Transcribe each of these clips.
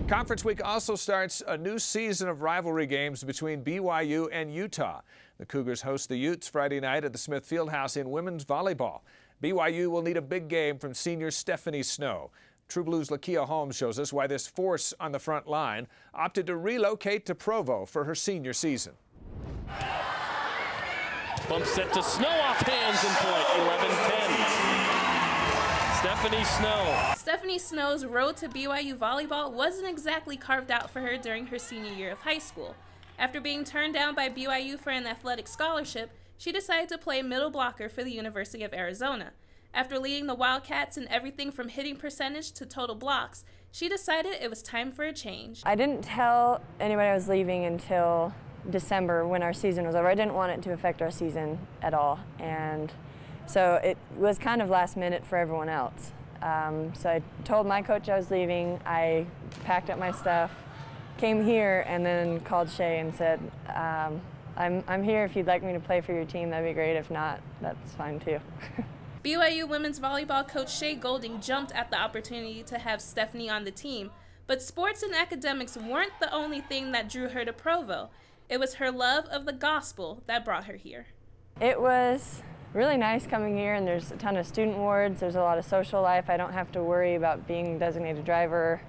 Conference week also starts a new season of rivalry games between BYU and Utah. The Cougars host the Utes Friday night at the Smith Fieldhouse in women's volleyball. BYU will need a big game from senior Stephanie Snow. True Blue's Lakia Holmes shows us why this force on the front line opted to relocate to Provo for her senior season. Bump set to Snow off hands and point, 11-10. Stephanie Snow. Stephanie Snow's road to BYU volleyball wasn't exactly carved out for her during her senior year of high school. After being turned down by BYU for an athletic scholarship, she decided to play middle blocker for the University of Arizona. After leading the Wildcats in everything from hitting percentage to total blocks, she decided it was time for a change. I didn't tell anybody I was leaving until December when our season was over. I didn't want it to affect our season at all, and so it was kind of last minute for everyone else. So I told my coach I was leaving. I packed up my stuff, came here, and then called Shay and said, I'm here. If you'd like me to play for your team, that'd be great. If not, that's fine too. BYU women's volleyball coach Shay Golding jumped at the opportunity to have Stephanie on the team, but sports and academics weren't the only thing that drew her to Provo. It was her love of the gospel that brought her here. It was really nice coming here, and there's a ton of student wards. There's a lot of social life. I don't have to worry about being a designated driver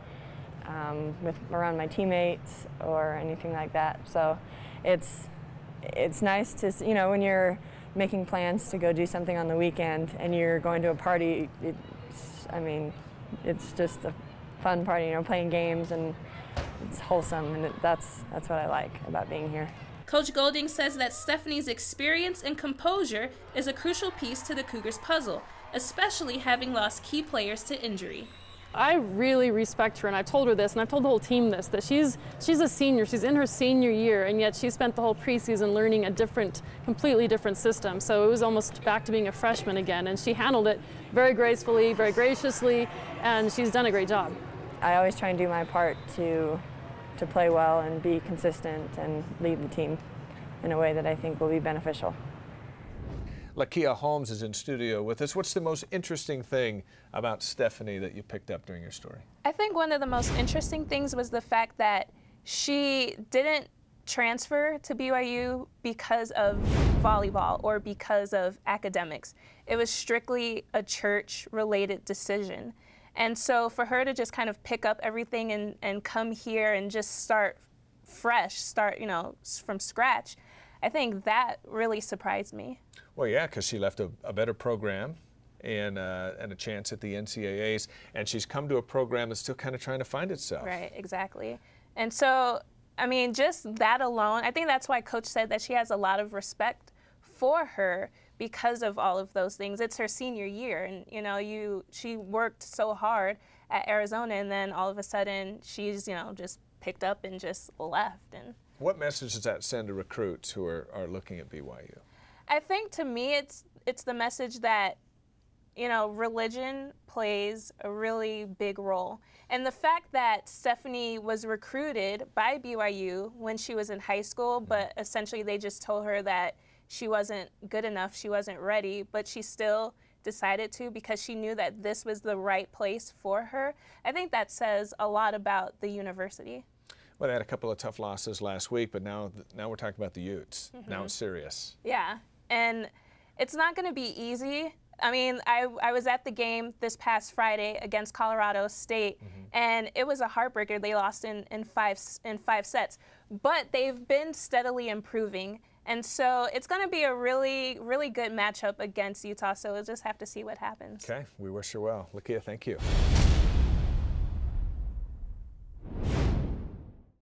around my teammates or anything like that. So it's nice to, you know, when you're making plans to go do something on the weekend and you're going to a party, it's just a fun party, you know, playing games, and it's wholesome, and that's what I like about being here. Coach Golding says that Stephanie's experience and composure is a crucial piece to the Cougars' puzzle, especially having lost key players to injury. I really respect her, and I've told her this, and I've told the whole team this, that she's a senior, she's in her senior year, and yet she spent the whole preseason learning a completely different system. So it was almost back to being a freshman again, and she handled it very gracefully, very graciously, and she's done a great job. I always try and do my part to play well and be consistent and lead the team in a way that I think will be beneficial. Lakia Holmes is in studio with us. What's the most interesting thing about Stephanie that you picked up during your story? I think one of the most interesting things was the fact that she didn't transfer to BYU because of volleyball or because of academics. It was strictly a church-related decision. And so for her to just kind of pick up everything and come here and just start fresh, you know, from scratch, I think that really surprised me. Well, yeah, because she left a better program and a chance at the NCAAs, and she's come to a program that's still kind of trying to find itself. Right, exactly. And so, I mean, just that alone, I think that's why Coach said that she has a lot of respect for her because of all of those things. It's her senior year, and you know, she worked so hard at Arizona, and then all of a sudden she's, you know, just picked up and just left. And what message does that send to recruits who are looking at BYU? I think to me it's the message that, you know, religion plays a really big role. And the fact that Stephanie was recruited by BYU when she was in high school, but essentially they just told her that she wasn't good enough, she wasn't ready, but she still decided to because she knew that this was the right place for her. I think that says a lot about the university. Well, they had a couple of tough losses last week, but now we're talking about the Utes. Now it's serious. Yeah, and it's not going to be easy. I mean, I was at the game this past Friday against Colorado State, and it was a heartbreaker. They lost in five sets, but they've been steadily improving. And so it's going to be a really, really good matchup against Utah, so we'll just have to see what happens. Okay, we wish her well. Lakia, thank you.